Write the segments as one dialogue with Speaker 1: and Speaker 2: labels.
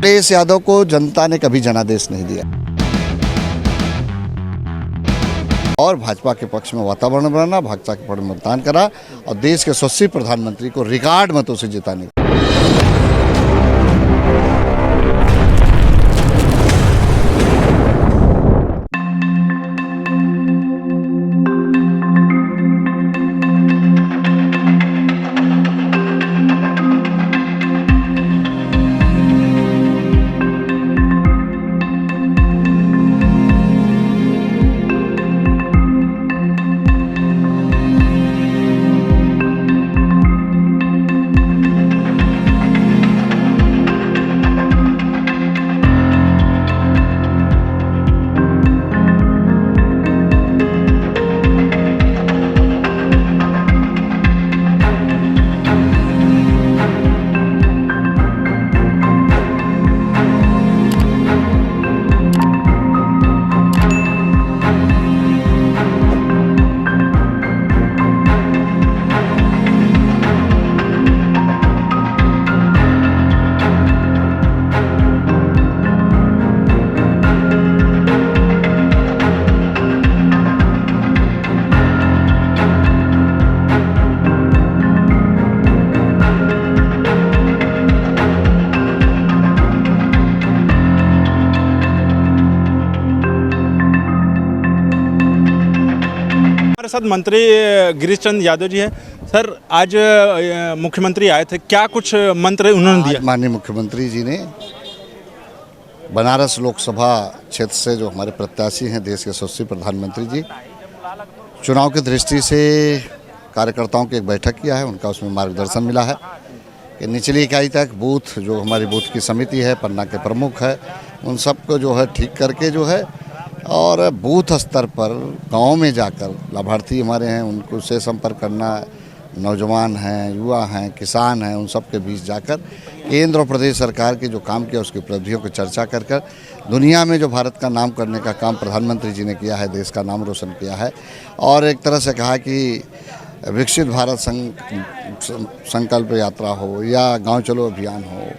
Speaker 1: अखिलेश यादव को जनता ने कभी जनादेश नहीं दिया और भाजपा के पक्ष में वातावरण बनाना, भाजपा के पक्ष में मतदान करा और देश के यशस्वी प्रधानमंत्री को रिकॉर्ड मतों से जिताने।
Speaker 2: हमारे साथ मंत्री गिरीश चंद्र यादव जी हैं। सर, आज मुख्यमंत्री आए थे, क्या कुछ मंत्र उन्होंने दिया?
Speaker 1: माननीय मुख्यमंत्री जी ने बनारस लोकसभा क्षेत्र से जो हमारे प्रत्याशी हैं, देश के यशस्वी प्रधानमंत्री जी, चुनाव की दृष्टि से कार्यकर्ताओं की एक बैठक किया है। उनका उसमें मार्गदर्शन मिला है कि निचली इकाई तक बूथ, जो हमारी बूथ की समिति है, पन्ना के प्रमुख है, उन सबको जो है ठीक करके जो है और बूथ स्तर पर गांव में जाकर लाभार्थी हमारे हैं उनको से संपर्क करना, नौजवान हैं, युवा हैं, किसान हैं, उन सब के बीच जाकर केंद्र और प्रदेश सरकार के जो काम किया उसकी उपलब्धियों की चर्चा कर कर दुनिया में जो भारत का नाम करने का काम प्रधानमंत्री जी ने किया है, देश का नाम रोशन किया है और एक तरह से कहा कि विकसित भारत संकल्प यात्रा हो या गांव चलो अभियान हो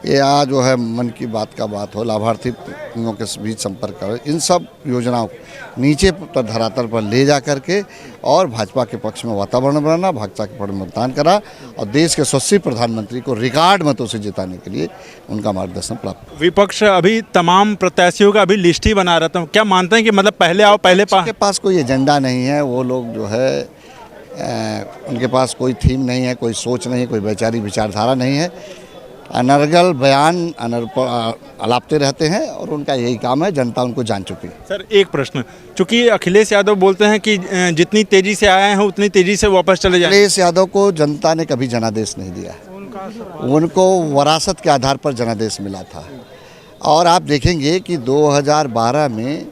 Speaker 1: या जो है मन की बात का बात हो, लाभार्थियों के बीच संपर्क करो, इन सब योजनाओं को नीचे पर धरातल पर ले जा करके और भाजपा के पक्ष में वातावरण बनाना, भाजपा के पक्ष में मतदान करा और देश के यशस्वी प्रधानमंत्री को रिकॉर्ड मतों से जिताने के लिए उनका मार्गदर्शन प्राप्त।
Speaker 2: विपक्ष अभी तमाम प्रत्याशियों का अभी लिस्ट ही बना रहा था, क्या मानते हैं कि मतलब पहले आओ पहले
Speaker 1: के पास कोई एजेंडा नहीं है, वो लोग जो है उनके पास कोई थीम नहीं है, कोई सोच नहीं है, कोई वैचारिक विचारधारा नहीं है, अनर्गल बयान अलापते रहते हैं और उनका यही काम है, जनता उनको जान चुकी है।
Speaker 2: सर, एक प्रश्न, चूंकि अखिलेश यादव बोलते हैं कि जितनी तेजी से आए हैं उतनी तेजी से वापस चले जाएं।
Speaker 1: अखिलेश यादव को जनता ने कभी जनादेश नहीं दिया, उनको वरासत के आधार पर जनादेश मिला था और आप देखेंगे कि 2012 में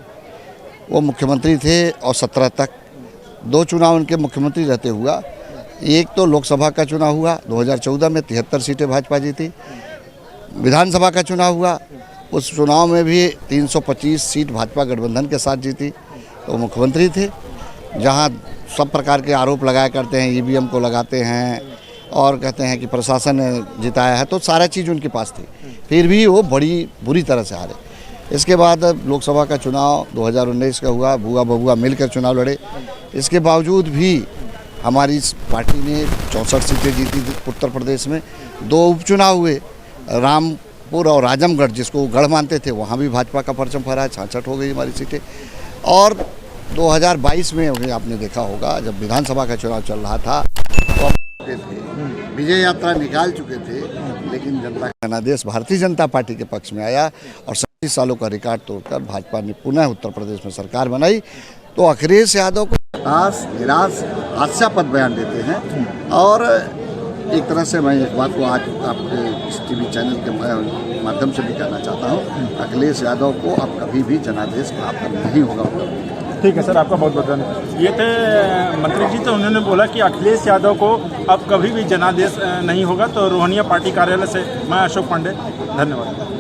Speaker 1: वो मुख्यमंत्री थे और 17 तक 2 चुनाव उनके मुख्यमंत्री रहते हुआ। एक तो लोकसभा का चुनाव हुआ 2014 में 73 सीटें भाजपा जीती, विधानसभा का चुनाव हुआ, उस चुनाव में भी 325 सीट भाजपा गठबंधन के साथ जीती, तो मुख्यमंत्री थे। जहां सब प्रकार के आरोप लगाया करते हैं, ईवीएम को लगाते हैं और कहते हैं कि प्रशासन ने जिताया है, तो सारा चीज़ उनके पास थी, फिर भी वो बड़ी बुरी तरह से हारे। इसके बाद लोकसभा का चुनाव 2019 का हुआ, बुआ बबुआ मिलकर चुनाव लड़े, इसके बावजूद भी हमारी पार्टी ने 64 सीटें जीती थी। उत्तर प्रदेश में 2 उपचुनाव हुए, रामपुर और आजमगढ़, जिसको गढ़ मानते थे, वहाँ भी भाजपा का परचम फहराया, 66 हो गई हमारी सीटें। और 2022 में आपने देखा होगा जब विधानसभा का चुनाव चल रहा था तो विजय यात्रा निकाल चुके थे, लेकिन जनता का जनादेश भारतीय जनता पार्टी के पक्ष में आया और 37 सालों का रिकॉर्ड तोड़कर भाजपा ने पुनः उत्तर प्रदेश में सरकार बनाई। तो अखिलेश यादव को निराश हास्यास्पद बयान देते हैं और एक तरह से मैं इस बात को आज आपके इस टीवी चैनल के माध्यम से भी कहना चाहता हूँ, अखिलेश यादव को अब कभी भी जनादेश प्राप्त नहीं होगा।
Speaker 2: ठीक है सर, आपका बहुत बहुत धन्यवाद। ये थे मंत्री जी, तो उन्होंने बोला कि अखिलेश यादव को अब कभी भी जनादेश नहीं होगा। तो रोहनिया पार्टी कार्यालय से मैं अशोक पांडे, धन्यवाद।